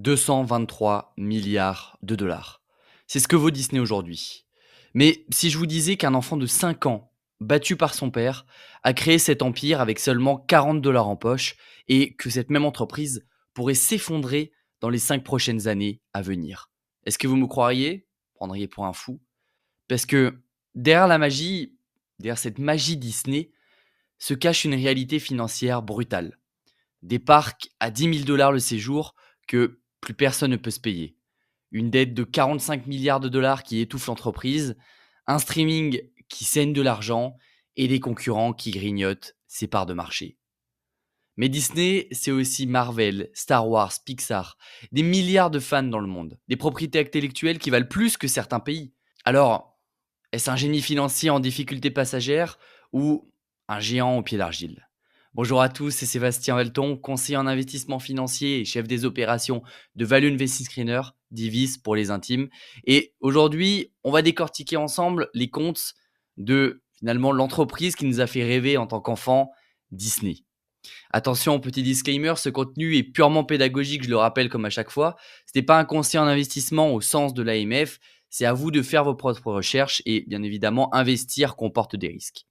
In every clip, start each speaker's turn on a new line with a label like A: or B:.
A: 223 milliards de dollars. C'est ce que vaut Disney aujourd'hui. Mais si je vous disais qu'un enfant de 5 ans, battu par son père, a créé cet empire avec seulement 40 dollars en poche et que cette même entreprise pourrait s'effondrer dans les 5 prochaines années à venir. Est-ce que vous me croiriez? Prendriez pour un fou? Parce que derrière la magie, derrière cette magie Disney, se cache une réalité financière brutale. Des parcs à 10 000 dollars le séjour que plus personne ne peut se payer. Une dette de 45 milliards de dollars qui étouffe l'entreprise, un streaming qui saigne de l'argent et des concurrents qui grignotent ses parts de marché. Mais Disney, c'est aussi Marvel, Star Wars, Pixar, des milliards de fans dans le monde, des propriétés intellectuelles qui valent plus que certains pays. Alors, est-ce un génie financier en difficulté passagère ou un géant au pied d'argile? Bonjour à tous, c'est Sébastien Velton, conseiller en investissement financier et chef des opérations de Value Investing Screener, Divis pour les intimes. Et aujourd'hui, on va décortiquer ensemble les comptes de finalement l'entreprise qui nous a fait rêver en tant qu'enfant, Disney. Attention, petit disclaimer, ce contenu est purement pédagogique, je le rappelle comme à chaque fois. Ce n'est pas un conseil en investissement au sens de l'AMF, c'est à vous de faire vos propres recherches et bien évidemment, investir comporte des risques.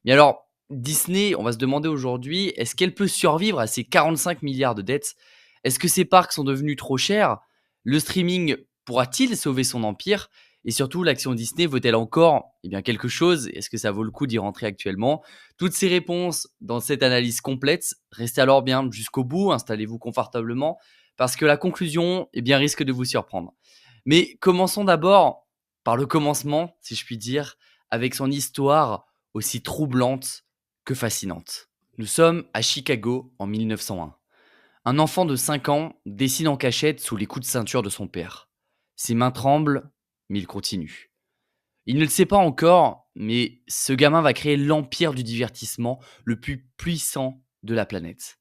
A: Mais alors, Disney, on va se demander aujourd'hui, est-ce qu'elle peut survivre à ces 45 milliards de dettes? Est-ce que ces parcs sont devenus trop chers? Le streaming pourra-t-il sauver son empire? Et surtout, l'action Disney vaut-elle encore quelque chose? Est-ce que ça vaut le coup d'y rentrer actuellement? Toutes ces réponses dans cette analyse complète. Restez alors bien jusqu'au bout, installez-vous confortablement, parce que la conclusion risque de vous surprendre. Mais commençons d'abord par le commencement, si je puis dire, avec son histoire aussi troublante que fascinante. Nous sommes à Chicago en 1901. Un enfant de 5 ans dessine en cachette sous les coups de ceinture de son père. Ses mains tremblent, mais il continue. Il ne le sait pas encore, mais ce gamin va créer l'empire du divertissement le plus puissant de la planète.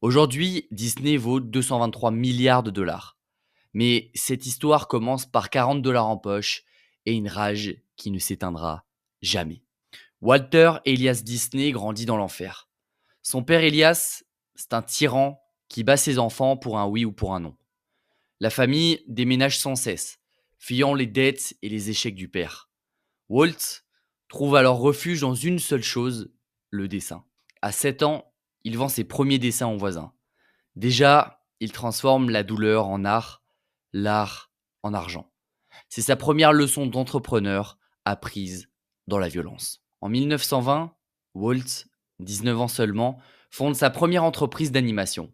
A: Aujourd'hui, Disney vaut 223 milliards de dollars. Mais cette histoire commence par 40 dollars en poche et une rage qui ne s'éteindra jamais. Walter Elias Disney grandit dans l'enfer. Son père Elias, c'est un tyran qui bat ses enfants pour un oui ou pour un non. La famille déménage sans cesse, fuyant les dettes et les échecs du père. Walt trouve alors refuge dans une seule chose, le dessin. À 7 ans, il vend ses premiers dessins aux voisins. Déjà, il transforme la douleur en art, l'art en argent. C'est sa première leçon d'entrepreneur apprise dans la violence. En 1920, Walt, 19 ans seulement, fonde sa première entreprise d'animation,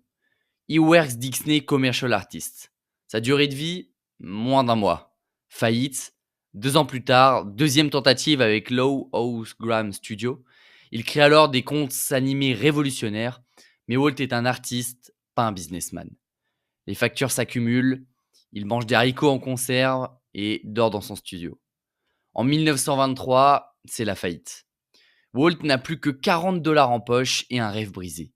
A: Iwerks Disney Commercial Artists. Sa durée de vie, moins d'un mois. Faillite, 2 ans plus tard, deuxième tentative avec Low House Graham Studio. Il crée alors des contes animés révolutionnaires, mais Walt est un artiste, pas un businessman. Les factures s'accumulent, il mange des haricots en conserve et dort dans son studio. En 1923, c'est la faillite. Walt n'a plus que 40 dollars en poche et un rêve brisé.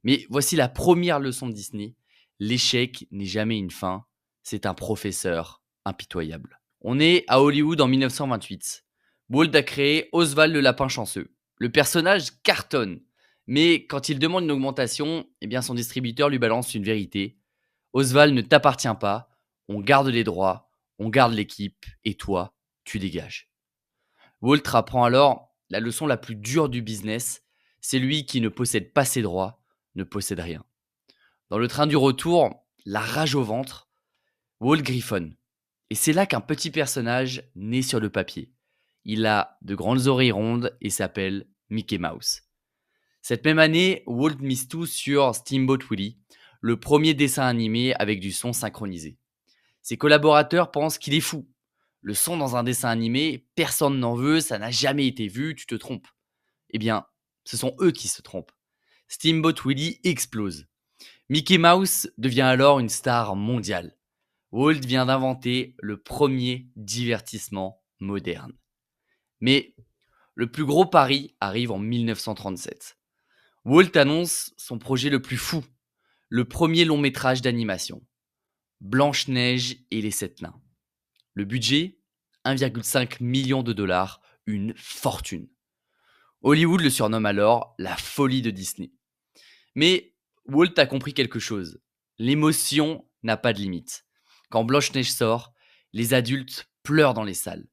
A: Mais voici la première leçon de Disney. L'échec n'est jamais une fin, c'est un professeur impitoyable. On est à Hollywood en 1928. Walt a créé Oswald le lapin chanceux. Le personnage cartonne, mais quand il demande une augmentation, son distributeur lui balance une vérité. Oswald ne t'appartient pas, on garde les droits, on garde l'équipe, et toi, tu dégages. Walt apprend alors la leçon la plus dure du business, c'est lui qui ne possède pas ses droits, ne possède rien. Dans le train du retour, la rage au ventre, Walt griffonne. Et c'est là qu'un petit personnage naît sur le papier. Il a de grandes oreilles rondes et s'appelle Mickey Mouse. Cette même année, Walt mise tout sur Steamboat Willie, le premier dessin animé avec du son synchronisé. Ses collaborateurs pensent qu'il est fou. Le son dans un dessin animé, personne n'en veut, ça n'a jamais été vu, tu te trompes. Eh bien, ce sont eux qui se trompent. Steamboat Willie explose. Mickey Mouse devient alors une star mondiale. Walt vient d'inventer le premier divertissement moderne. Mais le plus gros pari arrive en 1937. Walt annonce son projet le plus fou, le premier long métrage d'animation, Blanche-Neige et les 7 nains. Le budget, 1,5 million de dollars, une fortune. Hollywood le surnomme alors la folie de Disney. Mais Walt a compris quelque chose. L'émotion n'a pas de limite. Quand Blanche-Neige sort, les adultes pleurent dans les salles.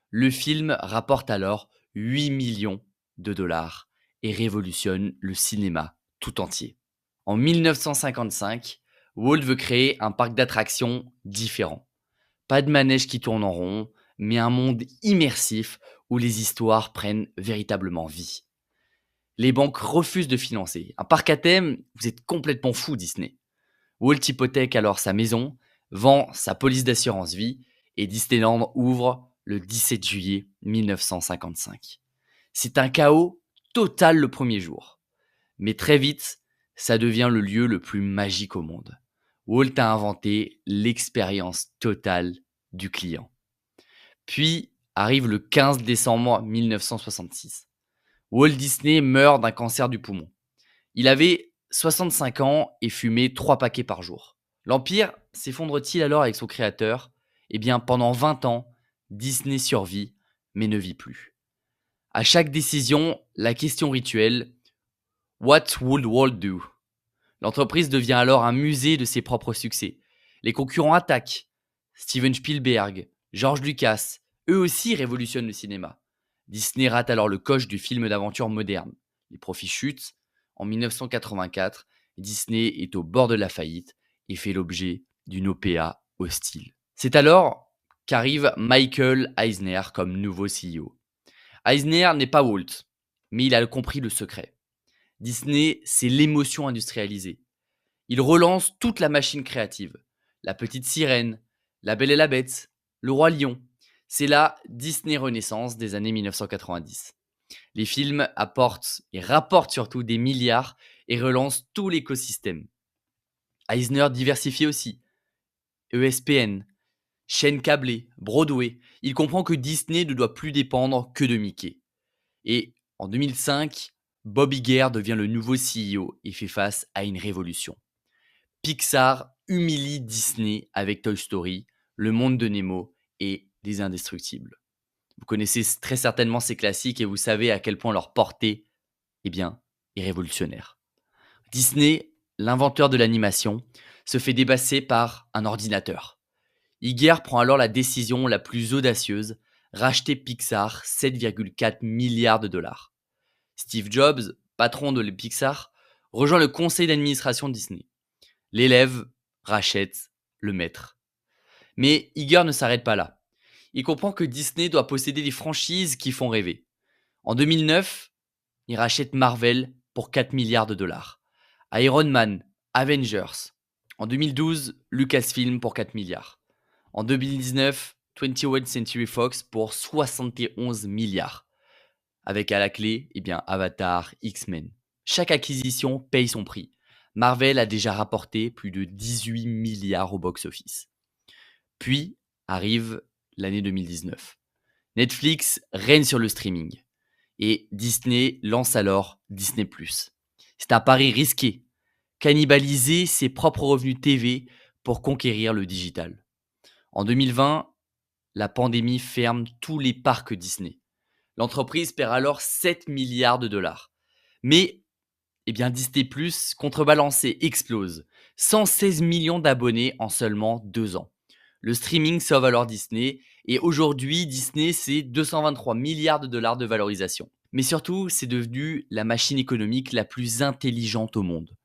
A: Le film rapporte alors 8 millions de dollars et révolutionne le cinéma tout entier. En 1955, Walt veut créer un parc d'attractions différent. Pas de manège qui tourne en rond, mais un monde immersif où les histoires prennent véritablement vie. Les banques refusent de financer. Un parc à thème, vous êtes complètement fou, Disney. Walt hypothèque alors sa maison, vend sa police d'assurance vie et Disneyland ouvre le 17 juillet 1955. C'est un chaos total le premier jour. Mais très vite, ça devient le lieu le plus magique au monde. Walt a inventé l'expérience totale du client. Puis arrive le 15 décembre 1966. Walt Disney meurt d'un cancer du poumon. Il avait 65 ans et fumait 3 paquets par jour. L'Empire s'effondre-t-il alors avec son créateur? Eh bien, pendant 20 ans, Disney survit, mais ne vit plus. À chaque décision, la question rituelle What would Walt do? L'entreprise devient alors un musée de ses propres succès. Les concurrents attaquent. Steven Spielberg, George Lucas, eux aussi révolutionnent le cinéma. Disney rate alors le coche du film d'aventure moderne. Les profits chutent. En 1984, Disney est au bord de la faillite et fait l'objet d'une OPA hostile. C'est alors qu'arrive Michael Eisner comme nouveau CEO. Eisner n'est pas Walt, mais il a compris le secret. Disney, c'est l'émotion industrialisée. Il relance toute la machine créative. La petite sirène, La Belle et la Bête, Le Roi Lion. C'est la Disney Renaissance des années 1990. Les films apportent et rapportent surtout des milliards et relancent tout l'écosystème. Eisner diversifie aussi. ESPN, chaîne câblée, Broadway. Il comprend que Disney ne doit plus dépendre que de Mickey. Et en 2005, Bob Iger devient le nouveau CEO et fait face à une révolution. Pixar humilie Disney avec Toy Story, Le Monde de Nemo et Les Indestructibles. Vous connaissez très certainement ces classiques et vous savez à quel point leur portée, eh bien, est révolutionnaire. Disney, l'inventeur de l'animation, se fait dépasser par un ordinateur. Iger prend alors la décision la plus audacieuse, racheter Pixar 7,4 milliards de dollars. Steve Jobs, patron de Pixar, rejoint le conseil d'administration de Disney. L'élève rachète le maître. Mais Iger ne s'arrête pas là. Il comprend que Disney doit posséder des franchises qui font rêver. En 2009, il rachète Marvel pour 4 milliards de dollars. Iron Man, Avengers. En 2012, Lucasfilm pour 4 milliards. En 2019, 21st Century Fox pour 71 milliards. Avec à la clé, Avatar, X-Men. Chaque acquisition paye son prix. Marvel a déjà rapporté plus de 18 milliards au box-office. Puis arrive l'année 2019. Netflix règne sur le streaming. Et Disney lance alors Disney+. C'est un pari risqué. Cannibaliser ses propres revenus TV pour conquérir le digital. En 2020, la pandémie ferme tous les parcs Disney. L'entreprise perd alors 7 milliards de dollars. Mais Disney+, contrebalancé, explose. 116 millions d'abonnés en seulement 2 ans. Le streaming sauve alors Disney et aujourd'hui, Disney, c'est 223 milliards de dollars de valorisation. Mais surtout, c'est devenu la machine économique la plus intelligente au monde.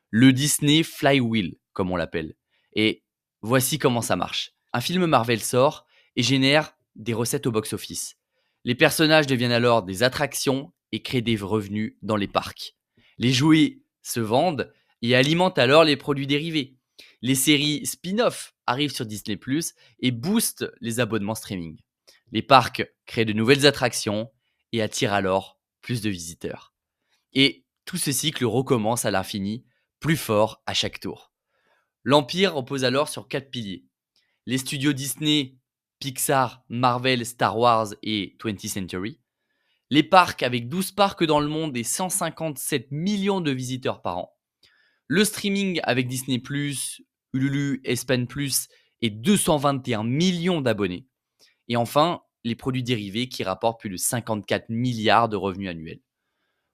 A: Le Disney Flywheel, comme on l'appelle. Et voici comment ça marche. Un film Marvel sort et génère des recettes au box-office. Les personnages deviennent alors des attractions et créent des revenus dans les parcs. Les jouets se vendent et alimentent alors les produits dérivés. Les séries spin-off arrivent sur Disney+ et boostent les abonnements streaming. Les parcs créent de nouvelles attractions et attirent alors plus de visiteurs. Et tout ce cycle recommence à l'infini, plus fort à chaque tour. L'Empire repose alors sur 4 piliers. Les studios Disney, Pixar, Marvel, Star Wars et 20th Century. Les parcs avec 12 parcs dans le monde et 157 millions de visiteurs par an. Le streaming avec Disney+, Hulu, ESPN+, et 221 millions d'abonnés. Et enfin, les produits dérivés qui rapportent plus de 54 milliards de revenus annuels.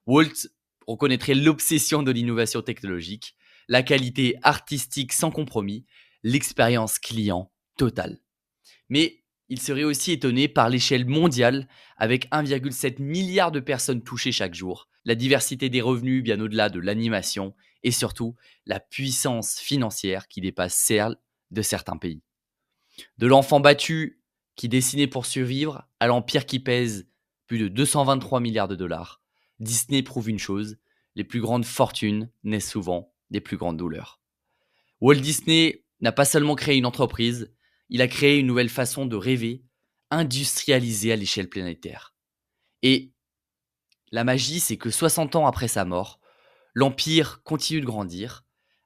A: Walt reconnaîtrait l'obsession de l'innovation technologique, la qualité artistique sans compromis, l'expérience client totale. Mais il serait aussi étonné par l'échelle mondiale, avec 1,7 milliard de personnes touchées chaque jour, la diversité des revenus bien au-delà de l'animation, et surtout la puissance financière qui dépasse celle de certains pays. De l'enfant battu qui dessinait pour survivre à l'empire qui pèse plus de 223 milliards de dollars, Disney prouve une chose, les plus grandes fortunes naissent souvent des plus grandes douleurs. Walt Disney n'a pas seulement créé une entreprise, il a créé une nouvelle façon de rêver, industrialisée à l'échelle planétaire. Et la magie, c'est que 60 ans après sa mort, l'Empire continue de grandir,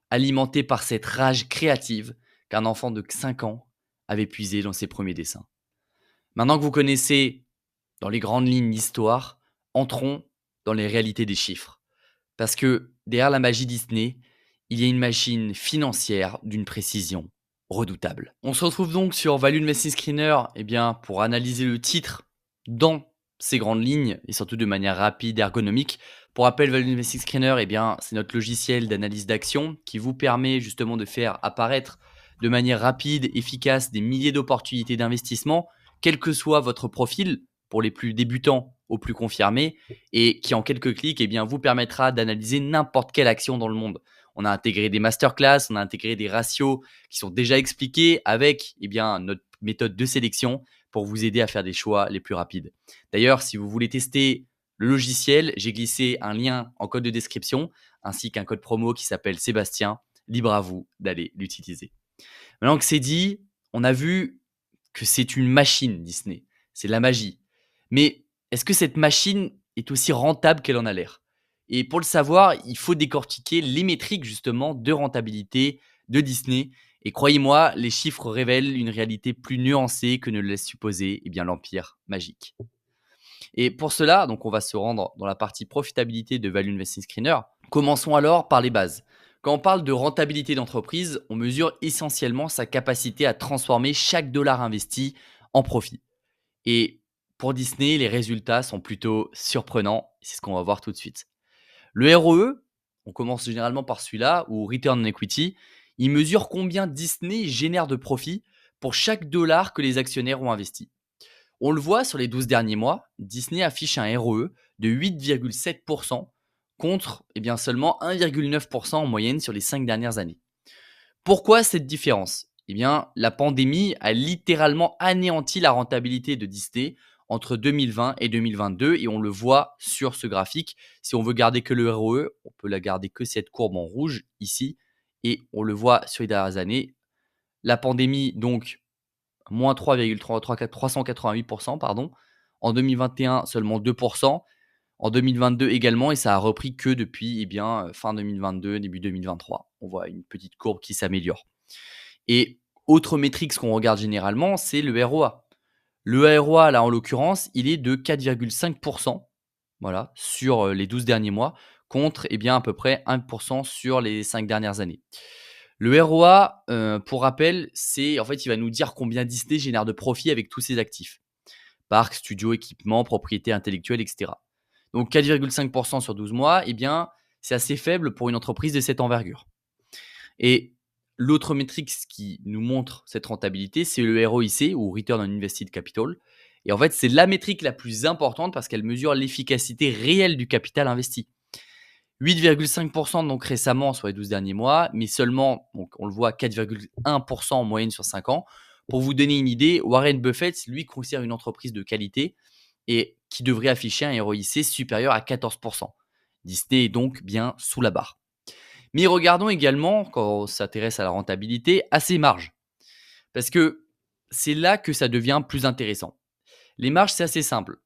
A: alimenté par cette rage créative qu'un enfant de 5 ans avait puisé dans ses premiers dessins. Maintenant que vous connaissez dans les grandes lignes l'histoire, entrons dans les réalités des chiffres. Parce que derrière la magie Disney, il y a une machine financière d'une précision redoutable. On se retrouve donc sur Value Investing Screener pour analyser le titre dans ses grandes lignes et surtout de manière rapide et ergonomique. Pour rappel, Value Investing Screener, c'est notre logiciel d'analyse d'action qui vous permet justement de faire apparaître de manière rapide, efficace, des milliers d'opportunités d'investissement, quel que soit votre profil, pour les plus débutants aux plus confirmés, et qui en quelques clics vous permettra d'analyser n'importe quelle action dans le monde. On a intégré des masterclass, on a intégré des ratios qui sont déjà expliqués avec notre méthode de sélection pour vous aider à faire des choix les plus rapides. D'ailleurs, si vous voulez tester le logiciel, j'ai glissé un lien en code de description ainsi qu'un code promo qui s'appelle Sébastien. Libre à vous d'aller l'utiliser. Maintenant que c'est dit, on a vu que c'est une machine Disney. C'est de la magie. Mais est-ce que cette machine est aussi rentable qu'elle en a l'air? Et pour le savoir, il faut décortiquer les métriques justement de rentabilité de Disney. Et croyez-moi, les chiffres révèlent une réalité plus nuancée que ne le laisse supposer l'empire magique. Et pour cela, donc on va se rendre dans la partie profitabilité de Value Investing Screener. Commençons alors par les bases. Quand on parle de rentabilité d'entreprise, on mesure essentiellement sa capacité à transformer chaque dollar investi en profit. Et pour Disney, les résultats sont plutôt surprenants. C'est ce qu'on va voir tout de suite. Le ROE, on commence généralement par celui-là, ou Return on Equity, il mesure combien Disney génère de profit pour chaque dollar que les actionnaires ont investi. On le voit sur les 12 derniers mois, Disney affiche un ROE de 8,7% contre seulement 1,9% en moyenne sur les 5 dernières années. Pourquoi cette différence? La pandémie a littéralement anéanti la rentabilité de Disney entre 2020 et 2022 et on le voit sur ce graphique. Si on veut garder que le ROE, on peut la garder que cette courbe en rouge ici et on le voit sur les dernières années. La pandémie, donc, moins 3,388%, pardon. En 2021, seulement 2%. En 2022 également, et ça a repris que depuis fin 2022, début 2023. On voit une petite courbe qui s'améliore. Et autre métrique qu'on regarde généralement, c'est le ROA. Le ROA, là, en l'occurrence, il est de 4,5% voilà, sur les 12 derniers mois, contre à peu près 1% sur les 5 dernières années. Le ROA, pour rappel, il va nous dire combien Disney génère de profit avec tous ses actifs. Parcs, studios, équipements, propriétés intellectuelles, etc. Donc 4,5% sur 12 mois, c'est assez faible pour une entreprise de cette envergure. Et l'autre métrique qui nous montre cette rentabilité, c'est le ROIC ou Return on Invested Capital. Et en fait, c'est la métrique la plus importante parce qu'elle mesure l'efficacité réelle du capital investi. 8,5% donc récemment sur les 12 derniers mois, mais seulement, donc on le voit, 4,1% en moyenne sur 5 ans. Pour vous donner une idée, Warren Buffett, lui, considère une entreprise de qualité et qui devrait afficher un ROIC supérieur à 14%. Disney est donc bien sous la barre. Mais regardons également, quand on s'intéresse à la rentabilité, à ses marges. Parce que c'est là que ça devient plus intéressant. Les marges, c'est assez simple.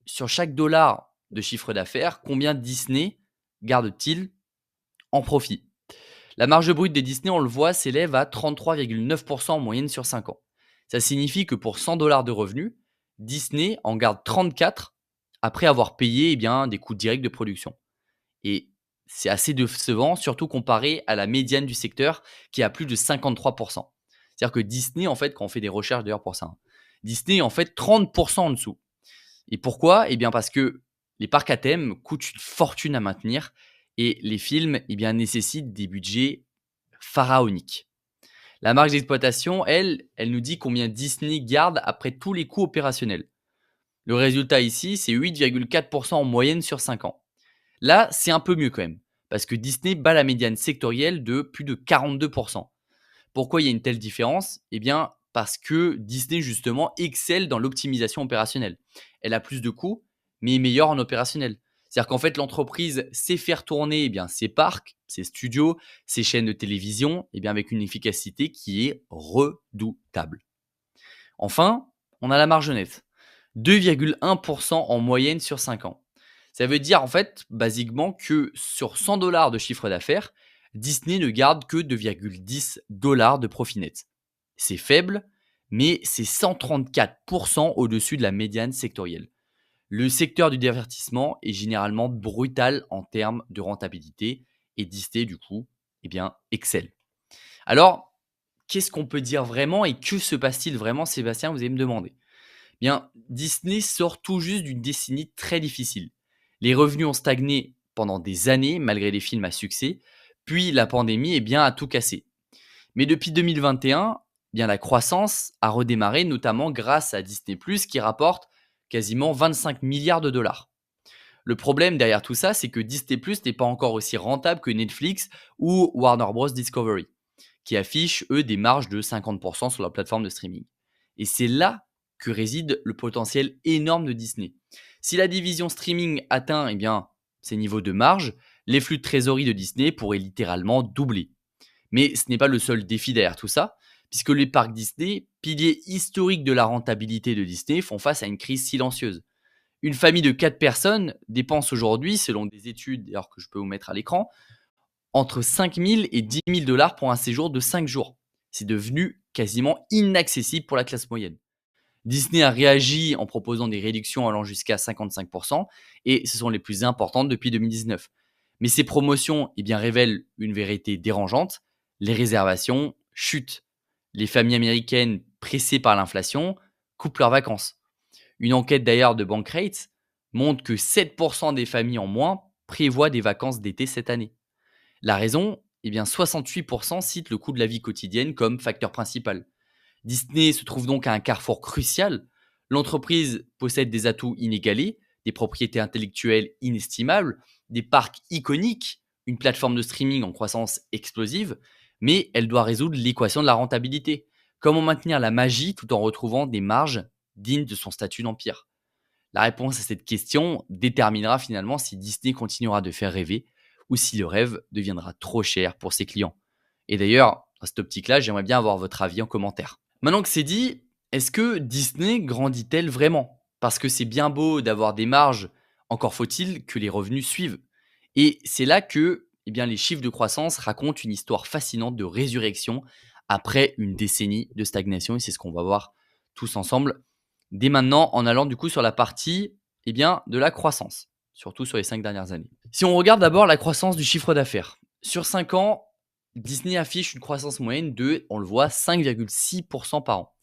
A: Sur chaque dollar de chiffre d'affaires, combien Disney garde-t-il en profit? La marge brute des Disney, on le voit, s'élève à 33,9% en moyenne sur 5 ans. Ça signifie que pour 100 dollars de revenus, Disney en garde 34 après avoir payé des coûts directs de production. Et c'est assez décevant, surtout comparé à la médiane du secteur qui est à plus de 53%. C'est-à-dire que Disney, en fait, quand on fait des recherches d'ailleurs pour ça, Disney est en fait 30% en dessous. Et pourquoi? Parce que les parcs à thème coûtent une fortune à maintenir et les films nécessitent des budgets pharaoniques. La marge d'exploitation, elle nous dit combien Disney garde après tous les coûts opérationnels. Le résultat ici, c'est 8,4% en moyenne sur 5 ans. Là, c'est un peu mieux quand même, parce que Disney bat la médiane sectorielle de plus de 42%. Pourquoi il y a une telle différence? Eh bien, parce que Disney, justement, excelle dans l'optimisation opérationnelle. Elle a plus de coûts, mais est meilleure en opérationnel. C'est-à-dire qu'en fait, l'entreprise sait faire tourner ses parcs, ses studios, ses chaînes de télévision, avec une efficacité qui est redoutable. Enfin, on a la marge nette. 2,1% en moyenne sur 5 ans. Ça veut dire en fait, basiquement, que sur 100 dollars de chiffre d'affaires, Disney ne garde que 2,10 dollars de profit net. C'est faible, mais c'est 134% au-dessus de la médiane sectorielle. Le secteur du divertissement est généralement brutal en termes de rentabilité et Disney, du coup, excelle. Alors, qu'est-ce qu'on peut dire vraiment et que se passe-t-il vraiment, Sébastien, vous allez me demander? Bien, Disney sort tout juste d'une décennie très difficile. Les revenus ont stagné pendant des années malgré les films à succès, puis la pandémie a tout cassé. Mais depuis 2021, la croissance a redémarré, notamment grâce à Disney+, qui rapporte quasiment 25 milliards de dollars. Le problème derrière tout ça, c'est que Disney+ n'est pas encore aussi rentable que Netflix ou Warner Bros. Discovery, qui affichent, eux, des marges de 50% sur leur plateforme de streaming. Et c'est là que réside le potentiel énorme de Disney. Si la division streaming atteint ses niveaux de marge, les flux de trésorerie de Disney pourraient littéralement doubler. Mais ce n'est pas le seul défi derrière tout ça, puisque les parcs Disney, piliers historiques de la rentabilité de Disney, font face à une crise silencieuse. Une famille de 4 personnes dépense aujourd'hui, selon des études d'ailleurs que je peux vous mettre à l'écran, entre 5 000 et 10 000 dollars pour un séjour de 5 jours. C'est devenu quasiment inaccessible pour la classe moyenne. Disney a réagi en proposant des réductions allant jusqu'à 55% et ce sont les plus importantes depuis 2019. Mais ces promotions révèlent une vérité dérangeante. Les réservations chutent. Les familles américaines pressées par l'inflation coupent leurs vacances. Une enquête d'ailleurs de Bankrate montre que 7% des familles en moins prévoient des vacances d'été cette année. La raison? 68% citent le coût de la vie quotidienne comme facteur principal. Disney se trouve donc à un carrefour crucial. L'entreprise possède des atouts inégalés, des propriétés intellectuelles inestimables, des parcs iconiques, une plateforme de streaming en croissance explosive, mais elle doit résoudre l'équation de la rentabilité. Comment maintenir la magie tout en retrouvant des marges dignes de son statut d'empire? La réponse à cette question déterminera finalement si Disney continuera de faire rêver ou si le rêve deviendra trop cher pour ses clients. Et d'ailleurs, à cette optique-là, j'aimerais bien avoir votre avis en commentaire. Maintenant que c'est dit, est-ce que Disney grandit-elle vraiment? Parce que c'est bien beau d'avoir des marges, encore faut-il que les revenus suivent. Et c'est là que les chiffres de croissance racontent une histoire fascinante de résurrection après une décennie de stagnation. Et c'est ce qu'on va voir tous ensemble dès maintenant en allant du coup sur la partie de la croissance, surtout sur les 5 dernières années. Si on regarde d'abord la croissance du chiffre d'affaires, sur 5 ans, Disney affiche une croissance moyenne de, on le voit, 5,6% par an.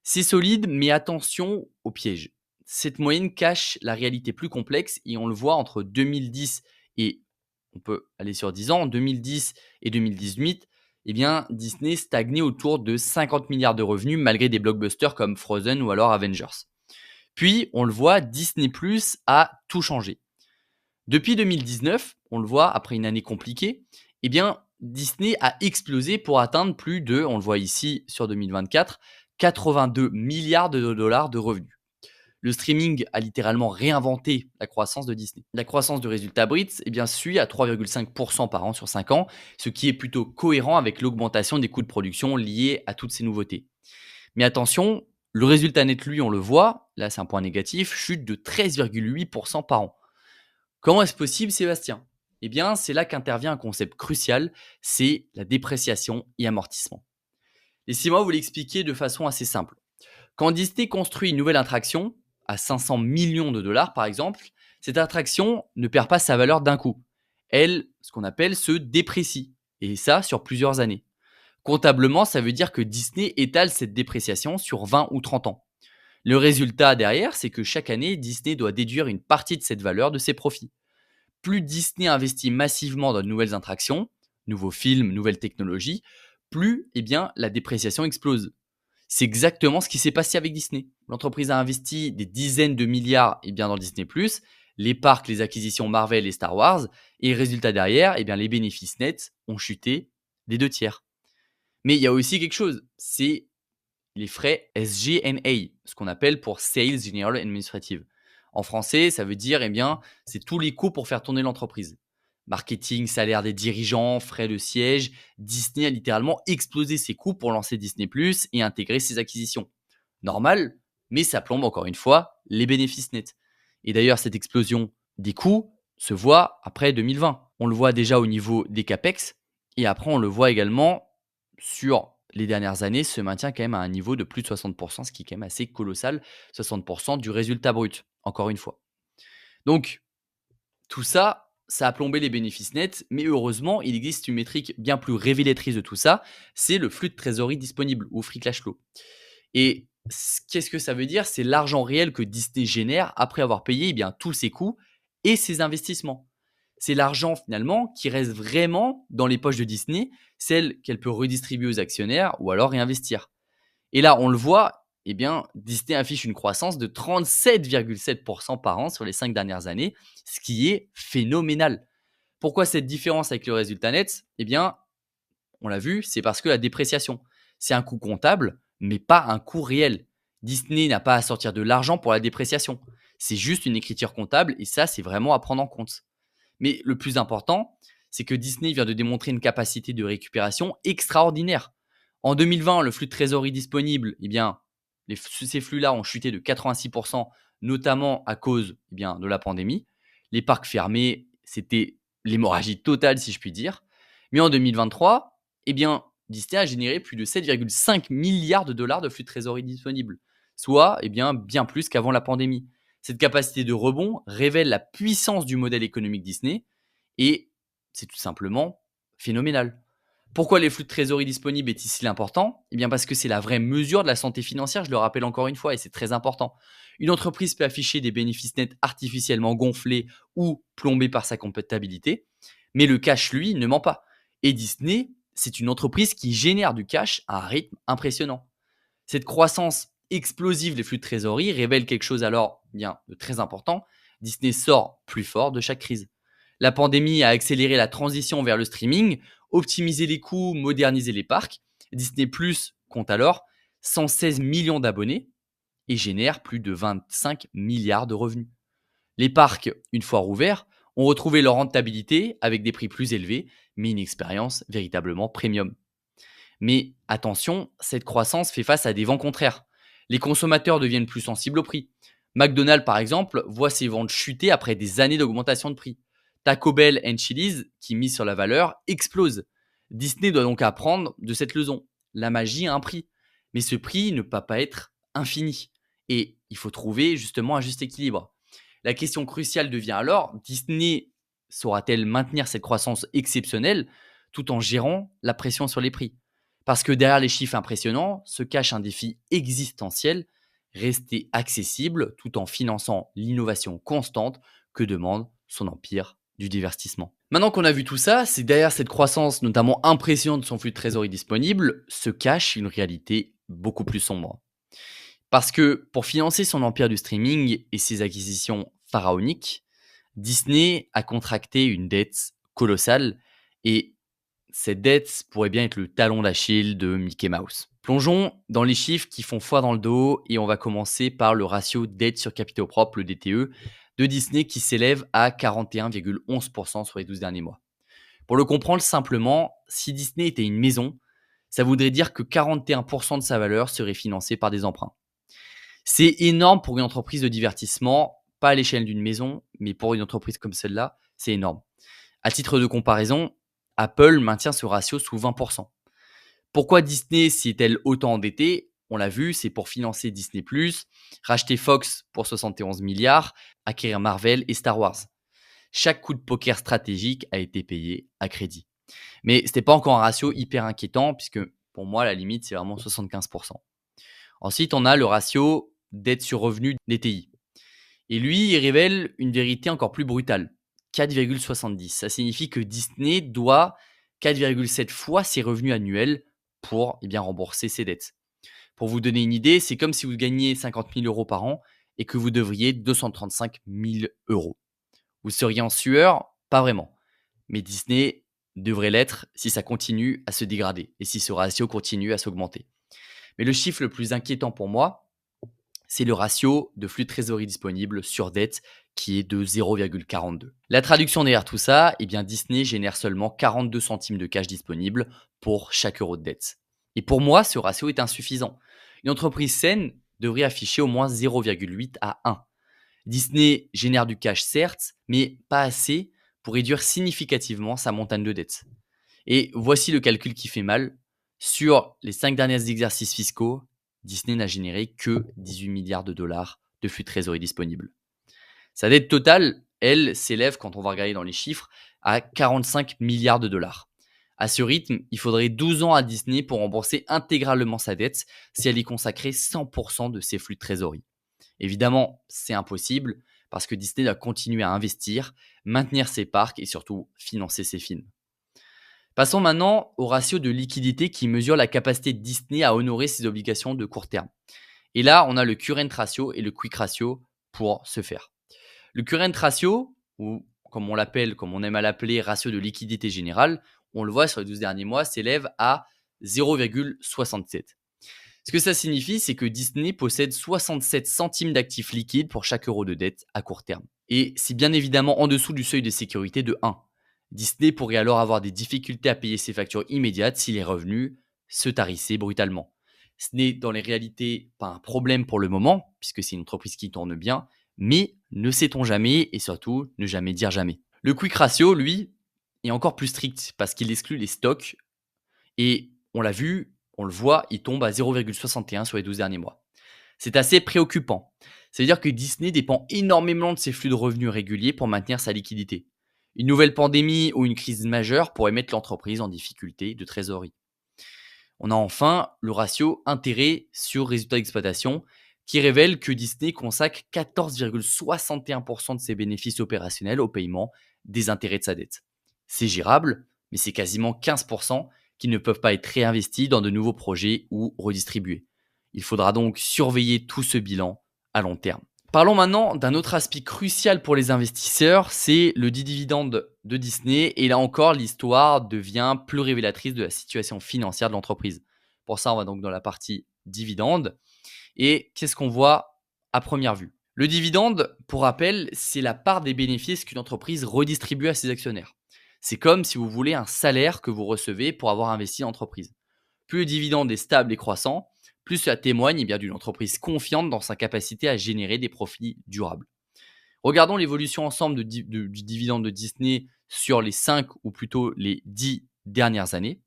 A: C'est solide, mais attention au piège. Cette moyenne cache la réalité plus complexe et on le voit entre 2010 et, on peut aller sur 10 ans, en 2010 et 2018, Disney stagnait autour de 50 milliards de revenus malgré des blockbusters comme Frozen ou alors Avengers. Puis, on le voit, Disney+ a tout changé. Depuis 2019, on le voit, après une année compliquée, Disney a explosé pour atteindre plus de, on le voit ici sur 2024, 82 milliards de dollars de revenus. Le streaming a littéralement réinventé la croissance de Disney. La croissance de résultats bruts suit à 3,5% par an sur 5 ans, ce qui est plutôt cohérent avec l'augmentation des coûts de production liés à toutes ces nouveautés. Mais attention, le résultat net, lui, on le voit, là c'est un point négatif, chute de 13,8% par an. Comment est-ce possible, Sébastien? C'est là qu'intervient un concept crucial, c'est la dépréciation et amortissement. Laissez-moi vous l'expliquer de façon assez simple. Quand Disney construit une nouvelle attraction, à 500 millions de dollars par exemple, cette attraction ne perd pas sa valeur d'un coup. Elle, ce qu'on appelle, se déprécie, et ça sur plusieurs années. Comptablement, ça veut dire que Disney étale cette dépréciation sur 20 ou 30 ans. Le résultat derrière, c'est que chaque année, Disney doit déduire une partie de cette valeur de ses profits. Plus Disney investit massivement dans de nouvelles attractions, nouveaux films, nouvelles technologies, plus, eh bien, la dépréciation explose. C'est exactement ce qui s'est passé avec Disney. L'entreprise a investi des dizaines de milliards eh bien, dans Disney+, les parcs, les acquisitions Marvel et Star Wars, et résultat derrière, eh bien, les bénéfices nets ont chuté des 2 tiers. Mais il y a aussi quelque chose, c'est les frais SG&A, ce qu'on appelle pour Sales General Administrative. En français, ça veut dire, eh bien, c'est tous les coûts pour faire tourner l'entreprise. Marketing, salaire des dirigeants, frais de siège. Disney a littéralement explosé ses coûts pour lancer Disney Plus et intégrer ses acquisitions. Normal, mais ça plombe encore une fois les bénéfices nets. Et d'ailleurs, cette explosion des coûts se voit après 2020. On le voit déjà au niveau des CAPEX et après, on le voit également sur les dernières années, se maintient quand même à un niveau de plus de 60%, ce qui est quand même assez colossal. 60% du résultat brut, encore une fois. Donc, tout ça, ça a plombé les bénéfices nets, mais heureusement, il existe une métrique bien plus révélatrice de tout ça, c'est le flux de trésorerie disponible, ou free cash flow. Et qu'est-ce que ça veut dire? C'est l'argent réel que Disney génère après avoir payé eh bien, tous ses coûts et ses investissements. C'est l'argent finalement qui reste vraiment dans les poches de Disney, celle qu'elle peut redistribuer aux actionnaires ou alors réinvestir. Et là, on le voit, eh bien, Disney affiche une croissance de 37,7% par an sur les 5 dernières années, ce qui est phénoménal. Pourquoi cette différence avec le résultat net? Eh bien, on l'a vu, c'est parce que la dépréciation, c'est un coût comptable, mais pas un coût réel. Disney n'a pas à sortir de l'argent pour la dépréciation. C'est juste une écriture comptable et ça, c'est vraiment à prendre en compte. Mais le plus important, c'est que Disney vient de démontrer une capacité de récupération extraordinaire. En 2020, le flux de trésorerie disponible, eh bien, ces flux-là ont chuté de 86%, notamment à cause de la pandémie. Les parcs fermés, c'était l'hémorragie totale, si je puis dire. Mais en 2023, eh bien, Disney a généré plus de 7,5 milliards de dollars de flux de trésorerie disponible, soit bien plus qu'avant la pandémie. Cette capacité de rebond révèle la puissance du modèle économique Disney et c'est tout simplement phénoménal. Pourquoi les flux de trésorerie disponibles est si important? Eh bien parce que c'est la vraie mesure de la santé financière, je le rappelle encore une fois, et c'est très important. Une entreprise peut afficher des bénéfices nets artificiellement gonflés ou plombés par sa comptabilité, mais le cash, lui, ne ment pas. Et Disney, c'est une entreprise qui génère du cash à un rythme impressionnant. Cette croissance explosive des flux de trésorerie révèle quelque chose alors bien de très important. Disney sort plus fort de chaque crise. La pandémie a accéléré la transition vers le streaming, optimisé les coûts, modernisé les parcs. Disney Plus compte alors 116 millions d'abonnés et génère plus de 25 milliards de revenus. Les parcs, une fois rouverts, ont retrouvé leur rentabilité avec des prix plus élevés, mais une expérience véritablement premium. Mais attention, cette croissance fait face à des vents contraires. Les consommateurs deviennent plus sensibles au prix. McDonald's, par exemple, voit ses ventes chuter après des années d'augmentation de prix. Taco Bell et Chili's, qui misent sur la valeur, explosent. Disney doit donc apprendre de cette leçon. La magie a un prix. Mais ce prix ne peut pas être infini. Et il faut trouver justement un juste équilibre. La question cruciale devient alors, Disney saura-t-elle maintenir cette croissance exceptionnelle tout en gérant la pression sur les prix? Parce que derrière les chiffres impressionnants se cache un défi existentiel, rester accessible tout en finançant l'innovation constante que demande son empire du divertissement. Maintenant qu'on a vu tout ça, c'est derrière cette croissance notamment impressionnante de son flux de trésorerie disponible se cache une réalité beaucoup plus sombre. Parce que pour financer son empire du streaming et ses acquisitions pharaoniques, Disney a contracté une dette colossale et cette dette pourrait bien être le talon d'Achille de Mickey Mouse. Plongeons dans les chiffres qui font foi dans le dos et on va commencer par le ratio dette sur capitaux propres, le DTE, de Disney qui s'élève à 41,11% sur les 12 derniers mois. Pour le comprendre simplement, si Disney était une maison, ça voudrait dire que 41% de sa valeur serait financée par des emprunts. C'est énorme pour une entreprise de divertissement, pas à l'échelle d'une maison, mais pour une entreprise comme celle-là, c'est énorme. À titre de comparaison, Apple maintient ce ratio sous 20%. Pourquoi Disney s'y est-elle autant endettée? On l'a vu, c'est pour financer Disney+, racheter Fox pour 71 milliards, acquérir Marvel et Star Wars. Chaque coup de poker stratégique a été payé à crédit. Mais ce n'était pas encore un ratio hyper inquiétant, puisque pour moi, la limite, c'est vraiment 75%. Ensuite, on a le ratio dette sur revenu DTI. Et lui, il révèle une vérité encore plus brutale. 4,70. Ça signifie que Disney doit 4,7 fois ses revenus annuels pour rembourser ses dettes. Pour vous donner une idée, c'est comme si vous gagniez 50 000 euros par an et que vous devriez 235 000 euros. Vous seriez en sueur? Pas vraiment. Mais Disney devrait l'être si ça continue à se dégrader et si ce ratio continue à s'augmenter. Mais le chiffre le plus inquiétant pour moi, c'est le ratio de flux de trésorerie disponible sur dette qui est de 0,42. La traduction derrière tout ça, Disney génère seulement 42 centimes de cash disponible pour chaque euro de dette. Et pour moi, ce ratio est insuffisant. Une entreprise saine devrait afficher au moins 0,8 à 1. Disney génère du cash certes, mais pas assez pour réduire significativement sa montagne de dettes. Et voici le calcul qui fait mal. Sur les 5 derniers exercices fiscaux, Disney n'a généré que 18 milliards de dollars de flux de trésorerie disponibles. Sa dette totale, elle, s'élève, quand on va regarder dans les chiffres, à 45 milliards de dollars. À ce rythme, il faudrait 12 ans à Disney pour rembourser intégralement sa dette si elle y consacrait 100% de ses flux de trésorerie. Évidemment, c'est impossible parce que Disney doit continuer à investir, maintenir ses parcs et surtout financer ses films. Passons maintenant au ratio de liquidité qui mesure la capacité de Disney à honorer ses obligations de court terme. Et là, on a le current ratio et le quick ratio pour ce faire. Le current ratio, ou comme on l'appelle, comme on aime à l'appeler, ratio de liquidité générale, on le voit sur les 12 derniers mois, s'élève à 0,67. Ce que ça signifie, c'est que Disney possède 67 centimes d'actifs liquides pour chaque euro de dette à court terme. Et c'est bien évidemment en dessous du seuil de sécurité de 1. Disney pourrait alors avoir des difficultés à payer ses factures immédiates si les revenus se tarissaient brutalement. Ce n'est dans les réalités pas un problème pour le moment, puisque c'est une entreprise qui tourne bien, mais ne sait-on jamais et surtout ne jamais dire jamais. Le quick ratio, lui, est encore plus strict parce qu'il exclut les stocks et on l'a vu, on le voit, il tombe à 0,61 sur les 12 derniers mois. C'est assez préoccupant. Ça veut dire que Disney dépend énormément de ses flux de revenus réguliers pour maintenir sa liquidité. Une nouvelle pandémie ou une crise majeure pourrait mettre l'entreprise en difficulté de trésorerie. On a enfin le ratio intérêt sur résultat d'exploitation qui révèle que Disney consacre 14,61% de ses bénéfices opérationnels au paiement des intérêts de sa dette. C'est gérable, mais c'est quasiment 15% qui ne peuvent pas être réinvestis dans de nouveaux projets ou redistribués. Il faudra donc surveiller tout ce bilan à long terme. Parlons maintenant d'un autre aspect crucial pour les investisseurs, c'est le dit dividende de Disney. Et là encore, l'histoire devient plus révélatrice de la situation financière de l'entreprise. Pour ça, on va donc dans la partie dividende. Et qu'est-ce qu'on voit à première vue? Le dividende, pour rappel, c'est la part des bénéfices qu'une entreprise redistribue à ses actionnaires. C'est comme si vous voulez un salaire que vous recevez pour avoir investi dans l'entreprise. Plus le dividende est stable et croissant, plus cela témoigne d'une entreprise confiante dans sa capacité à générer des profits durables. Regardons l'évolution ensemble du dividende de Disney sur les 5 ou plutôt les 10 dernières années.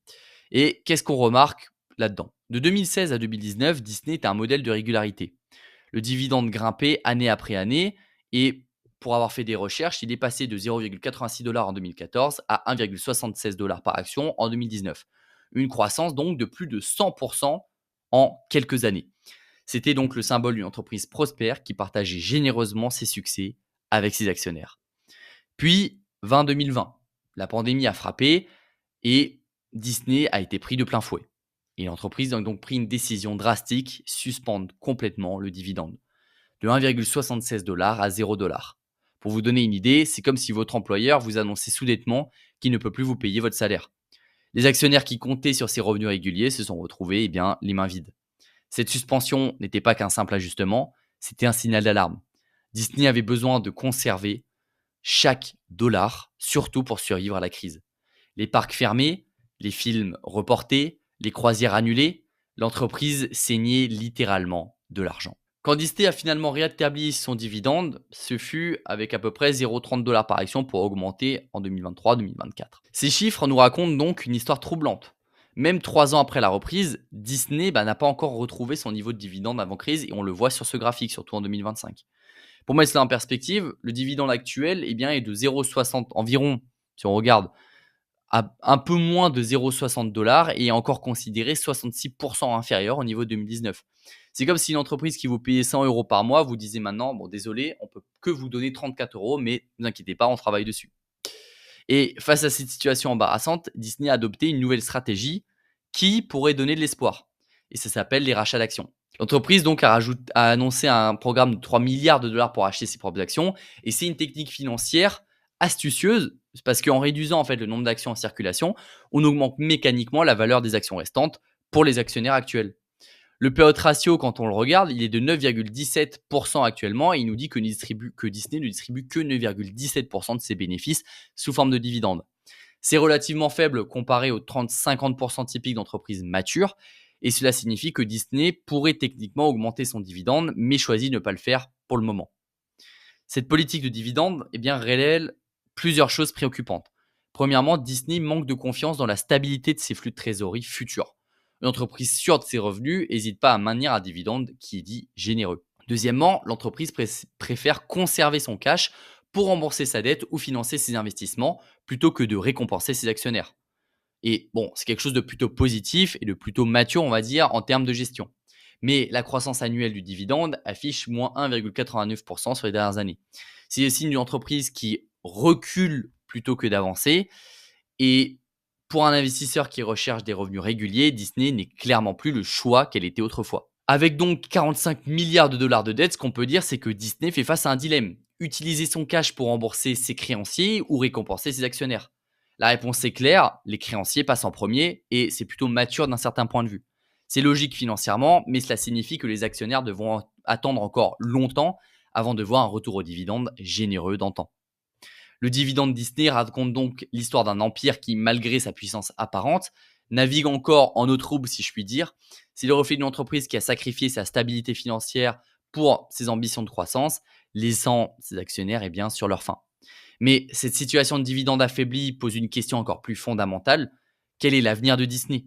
A: Et qu'est-ce qu'on remarque là-dedans? De 2016 à 2019, Disney est un modèle de régularité. Le dividende grimpait année après année et pour avoir fait des recherches, il est passé de 0,86 $ en 2014 à 1,76 $ par action en 2019. Une croissance donc de plus de 100% en quelques années. C'était donc le symbole d'une entreprise prospère qui partageait généreusement ses succès avec ses actionnaires. Puis, 2020, la pandémie a frappé et Disney a été pris de plein fouet. Et l'entreprise a donc pris une décision drastique, suspendre complètement le dividende de 1,76 $ à 0 $. Pour vous donner une idée, c'est comme si votre employeur vous annonçait soudainement qu'il ne peut plus vous payer votre salaire. Les actionnaires qui comptaient sur ces revenus réguliers se sont retrouvés les mains vides. Cette suspension n'était pas qu'un simple ajustement, c'était un signal d'alarme. Disney avait besoin de conserver chaque dollar, surtout pour survivre à la crise. Les parcs fermés, les films reportés, les croisières annulées, l'entreprise saignait littéralement de l'argent. Quand Disney a finalement rétabli son dividende, ce fut avec à peu près 0,30 $ par action pour augmenter en 2023-2024. Ces chiffres nous racontent donc une histoire troublante. Même 3 ans après la reprise, Disney n'a pas encore retrouvé son niveau de dividende avant crise et on le voit sur ce graphique, surtout en 2025. Pour mettre cela en perspective, le dividende actuel est de 0,60 environ, si on regarde, à un peu moins de 0,60 $ et est encore considéré 66% inférieur au niveau de 2019. C'est comme si une entreprise qui vous payait 100 € par mois vous disait maintenant, bon désolé, on peut que vous donner 34 €, mais ne vous inquiétez pas, on travaille dessus. Et face à cette situation embarrassante, Disney a adopté une nouvelle stratégie qui pourrait donner de l'espoir. Et ça s'appelle les rachats d'actions. L'entreprise donc a annoncé un programme de 3 milliards de dollars pour acheter ses propres actions. Et c'est une technique financière astucieuse parce qu'en réduisant en fait le nombre d'actions en circulation, on augmente mécaniquement la valeur des actions restantes pour les actionnaires actuels. Le payout ratio, quand on le regarde, il est de 9,17% actuellement et il nous dit que Disney ne distribue que 9,17% de ses bénéfices sous forme de dividendes. C'est relativement faible comparé aux 30-50% typiques d'entreprises matures et cela signifie que Disney pourrait techniquement augmenter son dividende mais choisit de ne pas le faire pour le moment. Cette politique de dividende révèle plusieurs choses préoccupantes. Premièrement, Disney manque de confiance dans la stabilité de ses flux de trésorerie futurs. Une entreprise sûre de ses revenus n'hésite pas à maintenir un dividende qui est dit généreux. Deuxièmement, l'entreprise préfère conserver son cash pour rembourser sa dette ou financer ses investissements plutôt que de récompenser ses actionnaires. Et bon, c'est quelque chose de plutôt positif et de plutôt mature, on va dire, en termes de gestion. Mais la croissance annuelle du dividende affiche moins 1,89% sur les dernières années. C'est le signe d'une entreprise qui recule plutôt que d'avancer. Et pour un investisseur qui recherche des revenus réguliers, Disney n'est clairement plus le choix qu'elle était autrefois. Avec donc 45 milliards de dollars de dettes, ce qu'on peut dire, c'est que Disney fait face à un dilemme. Utiliser son cash pour rembourser ses créanciers ou récompenser ses actionnaires. La réponse est claire, les créanciers passent en premier et c'est plutôt mature d'un certain point de vue. C'est logique financièrement, mais cela signifie que les actionnaires devront attendre encore longtemps avant de voir un retour au dividende généreux d'antan. Le dividende Disney raconte donc l'histoire d'un empire qui, malgré sa puissance apparente, navigue encore en eau trouble, si je puis dire. C'est le reflet d'une entreprise qui a sacrifié sa stabilité financière pour ses ambitions de croissance, laissant ses actionnaires sur leur faim. Mais cette situation de dividende affaibli pose une question encore plus fondamentale. Quel est l'avenir de Disney ?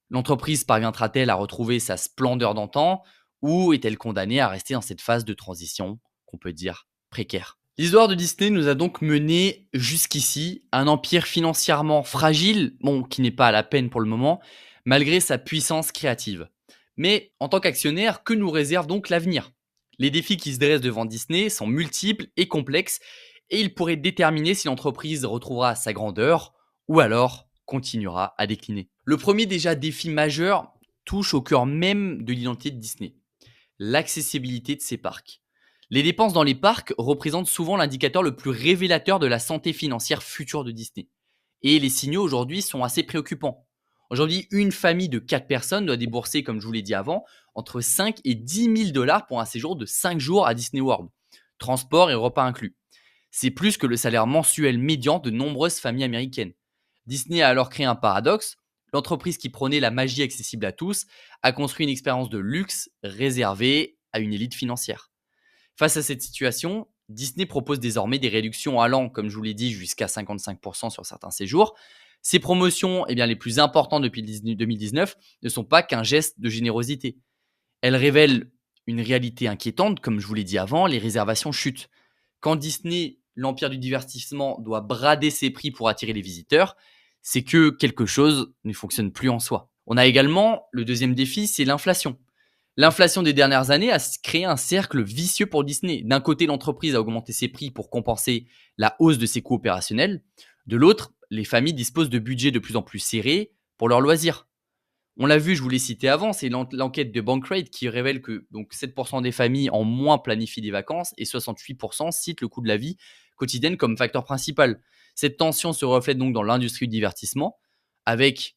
A: L'entreprise parviendra-t-elle à retrouver sa splendeur d'antan ou est-elle condamnée à rester dans cette phase de transition qu'on peut dire précaire ? L'histoire de Disney nous a donc mené jusqu'ici, un empire financièrement fragile, qui n'est pas à la peine pour le moment, malgré sa puissance créative. Mais en tant qu'actionnaire, que nous réserve donc l'avenir ? Les défis qui se dressent devant Disney sont multiples et complexes et ils pourraient déterminer si l'entreprise retrouvera sa grandeur ou alors continuera à décliner. Le premier défi majeur touche au cœur même de l'identité de Disney, l'accessibilité de ses parcs. Les dépenses dans les parcs représentent souvent l'indicateur le plus révélateur de la santé financière future de Disney. Et les signaux aujourd'hui sont assez préoccupants. Aujourd'hui, une famille de 4 personnes doit débourser, comme je vous l'ai dit avant, entre 5 et 10 000 dollars pour un séjour de 5 jours à Disney World, transport et repas inclus. C'est plus que le salaire mensuel médian de nombreuses familles américaines. Disney a alors créé un paradoxe. L'entreprise qui prônait la magie accessible à tous a construit une expérience de luxe réservée à une élite financière. Face à cette situation, Disney propose désormais des réductions allant, comme je vous l'ai dit, jusqu'à 55% sur certains séjours. Ces promotions, les plus importantes depuis 2019, ne sont pas qu'un geste de générosité. Elles révèlent une réalité inquiétante, comme je vous l'ai dit avant, les réservations chutent. Quand Disney, l'empire du divertissement, doit brader ses prix pour attirer les visiteurs, c'est que quelque chose ne fonctionne plus en soi. On a également le deuxième défi, c'est l'inflation. L'inflation des dernières années a créé un cercle vicieux pour Disney. D'un côté, l'entreprise a augmenté ses prix pour compenser la hausse de ses coûts opérationnels. De l'autre, les familles disposent de budgets de plus en plus serrés pour leurs loisirs. On l'a vu, je vous l'ai cité avant, c'est l'enquête de Bankrate qui révèle que 7% des familles en moins planifient des vacances et 68% citent le coût de la vie quotidienne comme facteur principal. Cette tension se reflète donc dans l'industrie du divertissement, avec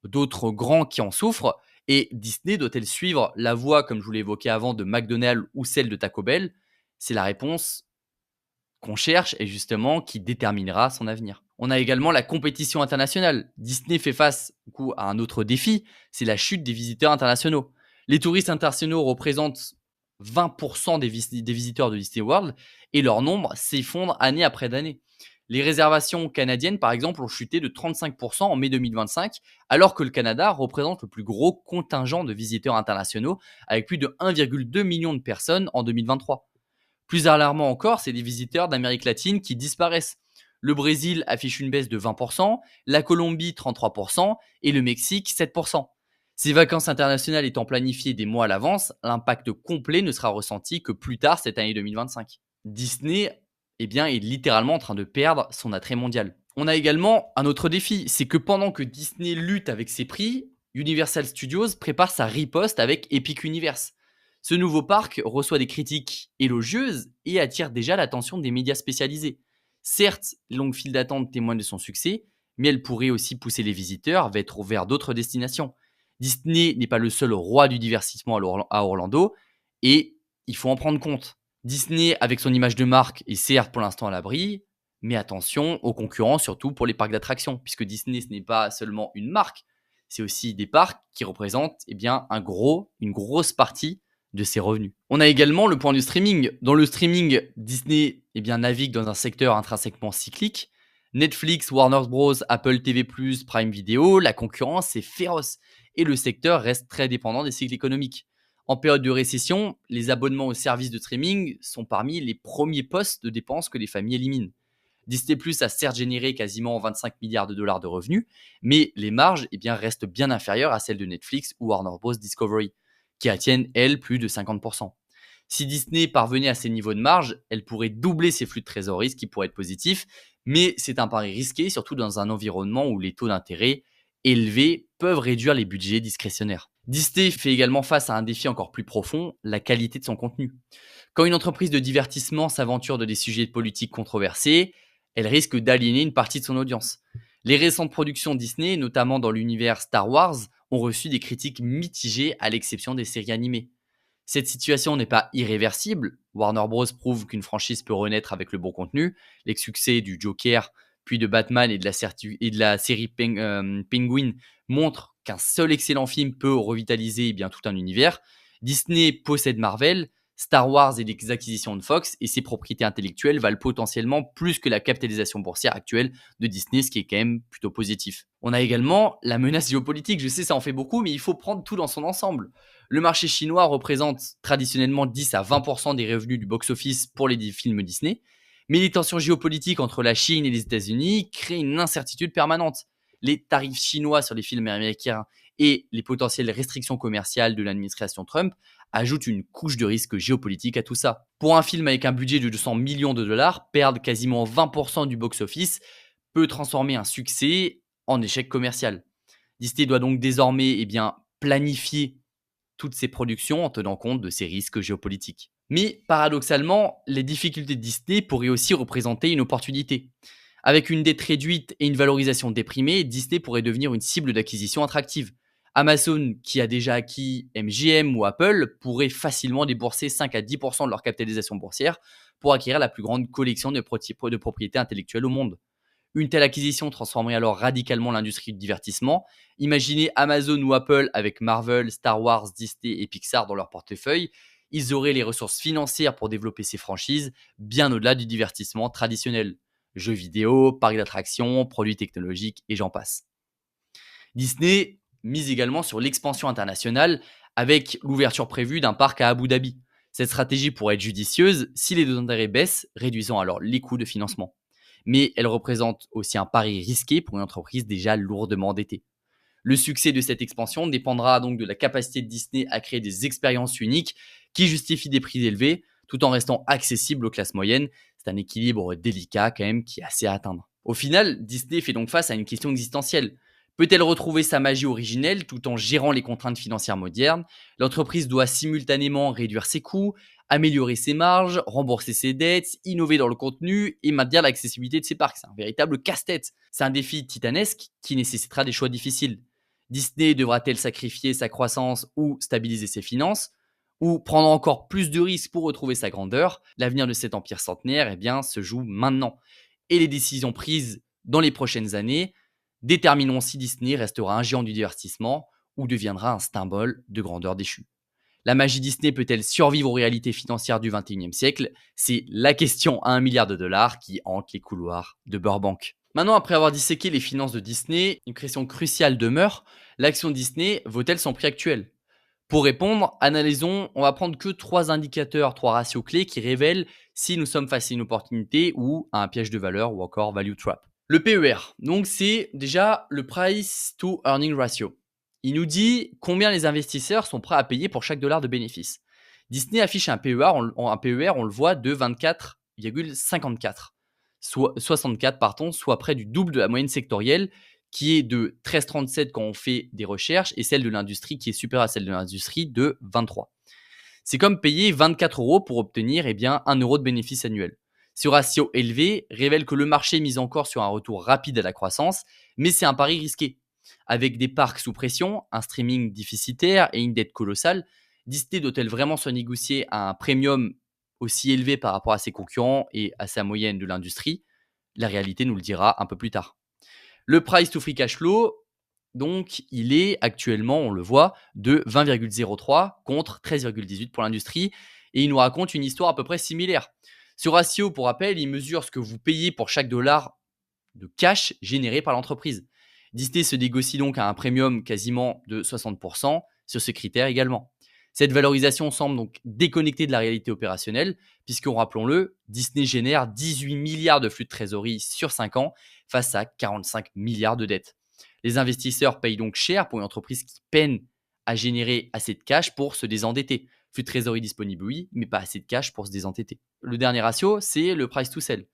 A: d'autres grands qui en souffrent. Et Disney doit-elle suivre la voie, comme je vous l'ai évoqué avant, de McDonald's ou celle de Taco Bell ? C'est la réponse qu'on cherche et justement qui déterminera son avenir. On a également la compétition internationale. Disney fait face à un autre défi, c'est la chute des visiteurs internationaux. Les touristes internationaux représentent 20% des visiteurs de Disney World et leur nombre s'effondre année après année. Les réservations canadiennes, par exemple, ont chuté de 35% en mai 2025, alors que le Canada représente le plus gros contingent de visiteurs internationaux, avec plus de 1,2 million de personnes en 2023. Plus alarmant encore, c'est les visiteurs d'Amérique latine qui disparaissent. Le Brésil affiche une baisse de 20%, la Colombie 33% et le Mexique 7%. Ces vacances internationales étant planifiées des mois à l'avance, l'impact complet ne sera ressenti que plus tard cette année 2025. Disney est littéralement en train de perdre son attrait mondial. On a également un autre défi, c'est que pendant que Disney lutte avec ses prix, Universal Studios prépare sa riposte avec Epic Universe. Ce nouveau parc reçoit des critiques élogieuses et attire déjà l'attention des médias spécialisés. Certes, les longues files d'attente témoignent de son succès, mais elle pourrait aussi pousser les visiteurs vers d'autres destinations. Disney n'est pas le seul roi du divertissement à Orlando, et il faut en prendre compte. Disney, avec son image de marque, est certes pour l'instant à l'abri, mais attention aux concurrents, surtout pour les parcs d'attractions, puisque Disney, ce n'est pas seulement une marque, c'est aussi des parcs qui représentent bien, une grosse partie de ses revenus. On a également le point du streaming. Dans le streaming, Disney navigue dans un secteur intrinsèquement cyclique. Netflix, Warner Bros, Apple TV+, Prime Video, la concurrence est féroce et le secteur reste très dépendant des cycles économiques. En période de récession, les abonnements aux services de streaming sont parmi les premiers postes de dépenses que les familles éliminent. Disney Plus a certes généré quasiment 25 milliards de dollars de revenus, mais les marges restent bien inférieures à celles de Netflix ou Warner Bros. Discovery, qui attiennent, elles, plus de 50%. Si Disney parvenait à ces niveaux de marge, elle pourrait doubler ses flux de trésorerie, ce qui pourrait être positif, mais c'est un pari risqué, surtout dans un environnement où les taux d'intérêt élevés peuvent réduire les budgets discrétionnaires. Disney fait également face à un défi encore plus profond, la qualité de son contenu. Quand une entreprise de divertissement s'aventure dans des sujets politiques controversés, elle risque d'aliéner une partie de son audience. Les récentes productions Disney, notamment dans l'univers Star Wars, ont reçu des critiques mitigées à l'exception des séries animées. Cette situation n'est pas irréversible. Warner Bros. Prouve qu'une franchise peut renaître avec le bon contenu. Les succès du Joker, puis de Batman et de la série Penguin montrent qu'un seul excellent film peut revitaliser tout un univers. Disney possède Marvel, Star Wars et les acquisitions de Fox, et ses propriétés intellectuelles valent potentiellement plus que la capitalisation boursière actuelle de Disney, ce qui est quand même plutôt positif. On a également la menace géopolitique. Je sais, ça en fait beaucoup, mais il faut prendre tout dans son ensemble. Le marché chinois représente traditionnellement 10 à 20% des revenus du box-office pour les films Disney, mais les tensions géopolitiques entre la Chine et les États-Unis créent une incertitude permanente. Les tarifs chinois sur les films américains et les potentielles restrictions commerciales de l'administration Trump ajoutent une couche de risque géopolitique à tout ça. Pour un film avec un budget de 200 millions de dollars, perdre quasiment 20% du box-office peut transformer un succès en échec commercial. Disney doit donc désormais planifier toutes ses productions en tenant compte de ces risques géopolitiques. Mais paradoxalement, les difficultés de Disney pourraient aussi représenter une opportunité. Avec une dette réduite et une valorisation déprimée, Disney pourrait devenir une cible d'acquisition attractive. Amazon, qui a déjà acquis MGM ou Apple, pourrait facilement débourser 5 à 10% de leur capitalisation boursière pour acquérir la plus grande collection de propriétés intellectuelles au monde. Une telle acquisition transformerait alors radicalement l'industrie du divertissement. Imaginez Amazon ou Apple avec Marvel, Star Wars, Disney et Pixar dans leur portefeuille. Ils auraient les ressources financières pour développer ces franchises bien au-delà du divertissement traditionnel. Jeux vidéo, parcs d'attractions, produits technologiques et j'en passe. Disney mise également sur l'expansion internationale avec l'ouverture prévue d'un parc à Abu Dhabi. Cette stratégie pourrait être judicieuse si les taux d'intérêt baissent, réduisant alors les coûts de financement. Mais elle représente aussi un pari risqué pour une entreprise déjà lourdement endettée. Le succès de cette expansion dépendra donc de la capacité de Disney à créer des expériences uniques qui justifient des prix élevés tout en restant accessibles aux classes moyennes. C'est un équilibre délicat quand même qui est assez à atteindre. Au final, Disney fait donc face à une question existentielle. Peut-elle retrouver sa magie originelle tout en gérant les contraintes financières modernes? L'entreprise doit simultanément réduire ses coûts, améliorer ses marges, rembourser ses dettes, innover dans le contenu et maintenir l'accessibilité de ses parcs. C'est un véritable casse-tête. C'est un défi titanesque qui nécessitera des choix difficiles. Disney devra-t-elle sacrifier sa croissance ou stabiliser ses finances ou prendre encore plus de risques pour retrouver sa grandeur? L'avenir de cet empire centenaire se joue maintenant. Et les décisions prises dans les prochaines années détermineront si Disney restera un géant du divertissement ou deviendra un symbole de grandeur déchue. La magie Disney peut-elle survivre aux réalités financières du XXIe siècle? C'est la question à 1 milliard de dollars qui hante les couloirs de Burbank. Maintenant, après avoir disséqué les finances de Disney, une question cruciale demeure. L'action Disney vaut-elle son prix actuel? Pour répondre, analysons, on va prendre que 3 indicateurs, 3 ratios clés qui révèlent si nous sommes face à une opportunité ou à un piège de valeur ou encore value trap. Le PER, donc c'est déjà le Price to Earning Ratio. Il nous dit combien les investisseurs sont prêts à payer pour chaque dollar de bénéfice. Disney affiche un PER, on le voit, de 24,54, soit 64, soit près du double de la moyenne sectorielle qui est de 13,37 quand on fait des recherches, et celle de l'industrie qui est supérieure à celle de l'industrie de 23. C'est comme payer 24 euros pour obtenir 1 euro de bénéfice annuel. Ce ratio élevé révèle que le marché mise encore sur un retour rapide à la croissance, mais c'est un pari risqué. Avec des parcs sous pression, un streaming déficitaire et une dette colossale, Disney doit-elle vraiment se négocier à un premium aussi élevé par rapport à ses concurrents et à sa moyenne de l'industrie? La réalité nous le dira un peu plus tard. Le price to free cash flow, donc, il est actuellement, on le voit, de 20,03 contre 13,18 pour l'industrie. Et il nous raconte une histoire à peu près similaire. Ce ratio, pour rappel, il mesure ce que vous payez pour chaque dollar de cash généré par l'entreprise. Disney se négocie donc à un premium quasiment de 60% sur ce critère également. Cette valorisation semble donc déconnectée de la réalité opérationnelle, puisque, rappelons-le, Disney génère 18 milliards de flux de trésorerie sur 5 ans face à 45 milliards de dettes. Les investisseurs payent donc cher pour une entreprise qui peine à générer assez de cash pour se désendetter. Flux de trésorerie disponible, oui, mais pas assez de cash pour se désendetter. Le dernier ratio, c'est le price to sell.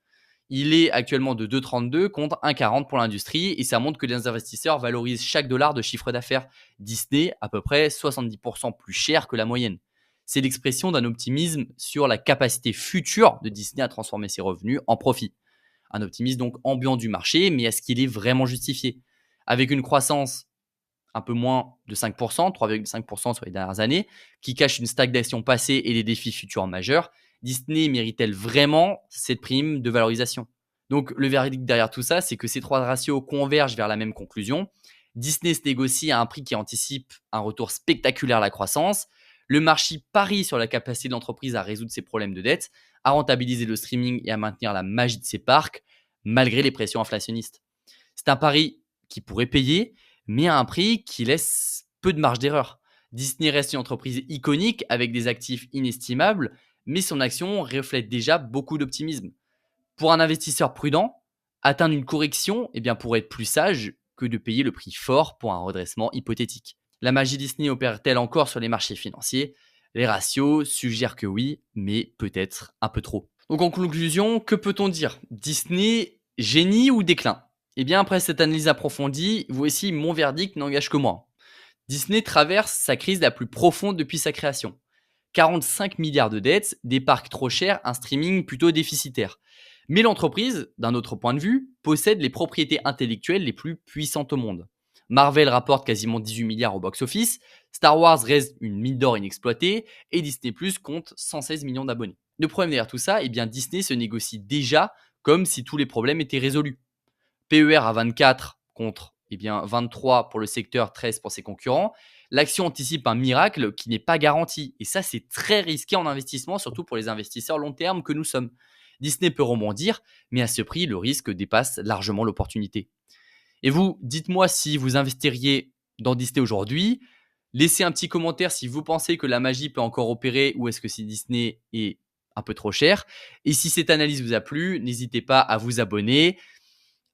A: Il est actuellement de 2,32 contre 1,40 pour l'industrie et ça montre que les investisseurs valorisent chaque dollar de chiffre d'affaires Disney à peu près 70% plus cher que la moyenne. C'est l'expression d'un optimisme sur la capacité future de Disney à transformer ses revenus en profit. Un optimisme donc ambiant du marché, mais est-ce qu'il est vraiment justifié? Avec une croissance un peu moins de 5%, 3,5% sur les dernières années, qui cache une stagnation passée et des défis futurs majeurs, Disney mérite-t-elle vraiment cette prime de valorisation? Donc le verdict derrière tout ça, c'est que ces trois ratios convergent vers la même conclusion. Disney se négocie à un prix qui anticipe un retour spectaculaire à la croissance. Le marché parie sur la capacité de l'entreprise à résoudre ses problèmes de dette, à rentabiliser le streaming et à maintenir la magie de ses parcs, malgré les pressions inflationnistes. C'est un pari qui pourrait payer, mais à un prix qui laisse peu de marge d'erreur. Disney reste une entreprise iconique avec des actifs inestimables, mais son action reflète déjà beaucoup d'optimisme. Pour un investisseur prudent, atteindre une correction pourrait être plus sage que de payer le prix fort pour un redressement hypothétique. La magie Disney opère-t-elle encore sur les marchés financiers? Les ratios suggèrent que oui, mais peut-être un peu trop. Donc en conclusion, que peut-on dire? Disney, génie ou déclin? Après cette analyse approfondie, voici mon verdict n'engage que moi. Disney traverse sa crise la plus profonde depuis sa création. 45 milliards de dettes, des parcs trop chers, un streaming plutôt déficitaire. Mais l'entreprise, d'un autre point de vue, possède les propriétés intellectuelles les plus puissantes au monde. Marvel rapporte quasiment 18 milliards au box-office, Star Wars reste une mine d'or inexploitée et Disney Plus compte 116 millions d'abonnés. Le problème derrière tout ça, Disney se négocie déjà comme si tous les problèmes étaient résolus. PER à 24 contre 23 pour le secteur, 13 pour ses concurrents. L'action anticipe un miracle qui n'est pas garanti. Et ça, c'est très risqué en investissement, surtout pour les investisseurs long terme que nous sommes. Disney peut rebondir, mais à ce prix, le risque dépasse largement l'opportunité. Et vous, dites-moi si vous investiriez dans Disney aujourd'hui. Laissez un petit commentaire si vous pensez que la magie peut encore opérer ou est-ce que si Disney est un peu trop cher. Et si cette analyse vous a plu, n'hésitez pas à vous abonner,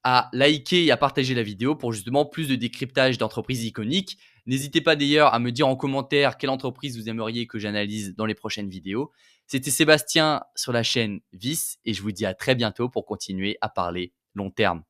A: à liker et à partager la vidéo pour justement plus de décryptage d'entreprises iconiques. N'hésitez pas d'ailleurs à me dire en commentaire quelle entreprise vous aimeriez que j'analyse dans les prochaines vidéos. C'était Sébastien sur la chaîne Vis et je vous dis à très bientôt pour continuer à parler long terme.